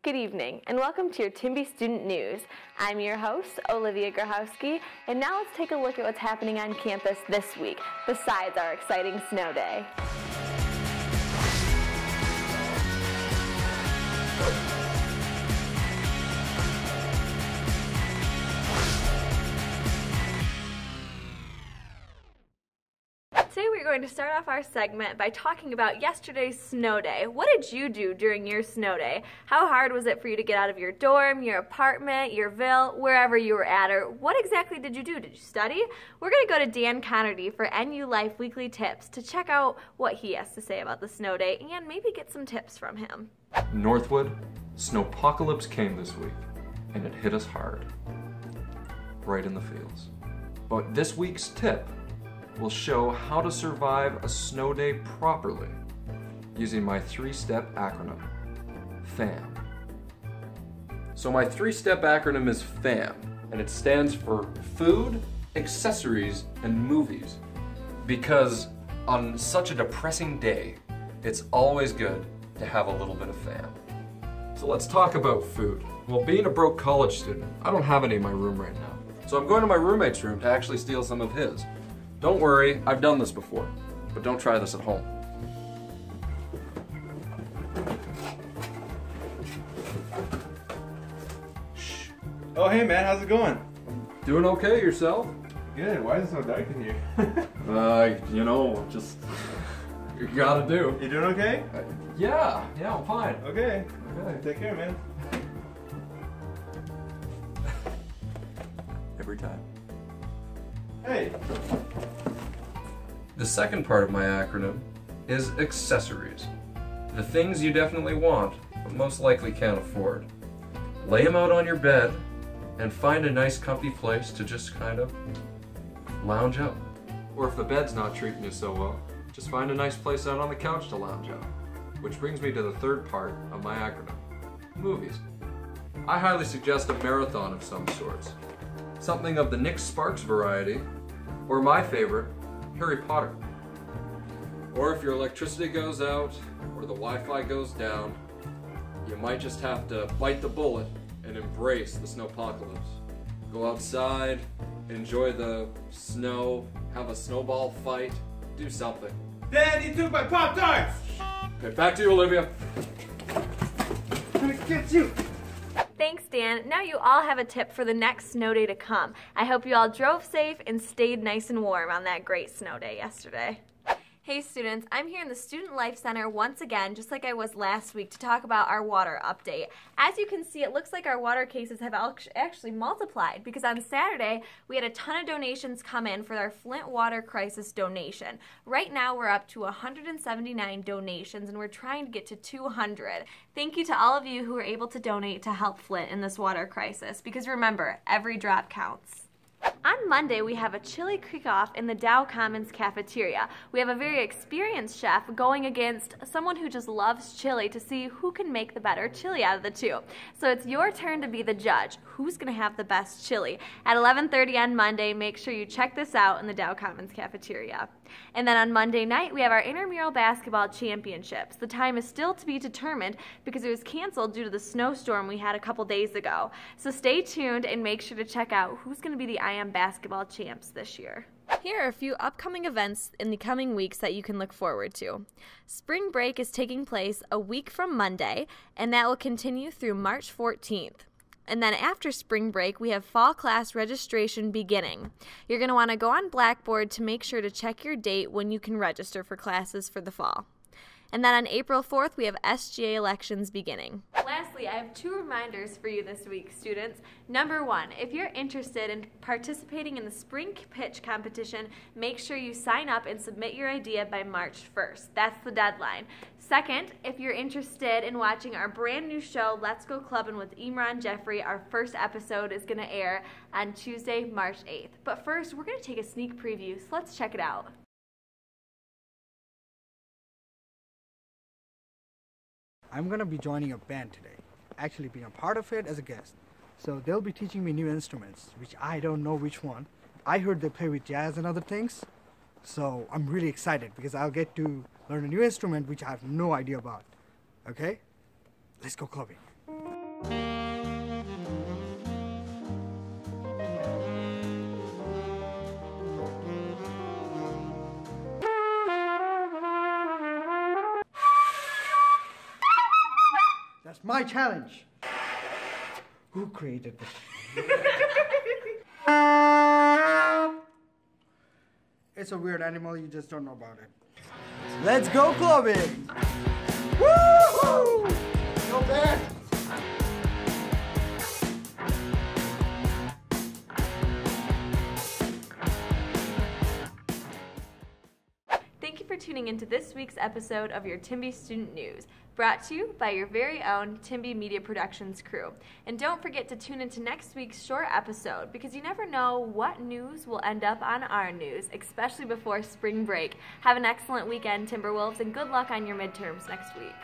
Good evening, and welcome to your Timby Student News. I'm your host, Olivia Grahowski, and now let's take a look at what's happening on campus this week, besides our exciting snow day. Today we're going to start off our segment by talking about yesterday's snow day. What did you do during your snow day? How hard was it for you to get out of your dorm, your apartment, your ville, wherever you were at, or what exactly did you do? Did you study? We're going to go to Dan Connerty for NU Life Weekly Tips to check out what he has to say about the snow day and maybe get some tips from him. Northwood, snowpocalypse came this week, and it hit us hard, right in the fields. But this week's tip will show how to survive a snow day properly using my three-step acronym, FAM. So my three-step acronym is FAM, and it stands for Food, Accessories, and Movies. Because on such a depressing day, it's always good to have a little bit of FAM. So let's talk about food. Well, being a broke college student, I don't have any in my room right now. So I'm going to my roommate's room to actually steal some of his. Don't worry, I've done this before, but don't try this at home. Shh. Oh, hey man, how's it going? Doing okay, yourself? Good. Why is it so dark in here? You know, just you gotta do. You doing okay? Yeah, I'm fine. Okay. Take care, man. Every time. Hey. The second part of my acronym is accessories. The things you definitely want, but most likely can't afford. Lay them out on your bed and find a nice comfy place to just kind of lounge out. Or if the bed's not treating you so well, just find a nice place out on the couch to lounge out. Which brings me to the third part of my acronym, movies. I highly suggest a marathon of some sorts. Something of the Nick Sparks variety, or my favorite, Harry Potter. Or if your electricity goes out, or the Wi-Fi goes down, you might just have to bite the bullet and embrace the snowpocalypse. Go outside, enjoy the snow, have a snowball fight, do something. Dad, you took my Pop-Tarts! Okay, back to you, Olivia. I'm gonna get you! Thanks, Dan. Now you all have a tip for the next snow day to come. I hope you all drove safe and stayed nice and warm on that great snow day yesterday. Hey students, I'm here in the Student Life Center once again, just like I was last week, to talk about our water update. As you can see, it looks like our water cases have actually multiplied, because on Saturday, we had a ton of donations come in for our Flint water crisis donation. Right now, we're up to 179 donations, and we're trying to get to 200. Thank you to all of you who were able to donate to help Flint in this water crisis, because remember, every drop counts. On Monday, we have a chili cook-off in the Dow Commons cafeteria. We have a very experienced chef going against someone who just loves chili to see who can make the better chili out of the two. So it's your turn to be the judge. Who's going to have the best chili? At 11:30 on Monday, make sure you check this out in the Dow Commons cafeteria. And then on Monday night, we have our intramural basketball championships. The time is still to be determined because it was canceled due to the snowstorm we had a couple days ago. So stay tuned and make sure to check out who's going to be the IM basketball champs this year. Here are a few upcoming events in the coming weeks that you can look forward to. Spring break is taking place a week from Monday, and that will continue through March 14th. And then after spring break, we have fall class registration beginning. You're going to want to go on Blackboard to make sure to check your date when you can register for classes for the fall. And then on April 4th, we have SGA elections beginning. Lastly, I have two reminders for you this week, students. Number one, if you're interested in participating in the spring pitch competition, make sure you sign up and submit your idea by March 1st. That's the deadline. Second, if you're interested in watching our brand new show, Let's Go Clubbin' with Imran Jeffrey, our first episode is going to air on Tuesday, March 8th. But first, we're going to take a sneak preview, so let's check it out. I'm going to be joining a band today, actually being a part of it as a guest. So they'll be teaching me new instruments, which I don't know which one. I heard they play with jazz and other things, so I'm really excited because I'll get to learn a new instrument which I have no idea about. Okay? Let's go clubbing. my challenge. Who created this? It's a weird animal, you just don't know about it. Let's go clubbing! Woo-hoo! Go band! Thank you for tuning into this week's episode of your Timby Student News, brought to you by your very own Timby Media Productions crew. And don't forget to tune into next week's short episode, because you never know what news will end up on our news, especially before spring break. Have an excellent weekend, Timberwolves, and good luck on your midterms next week.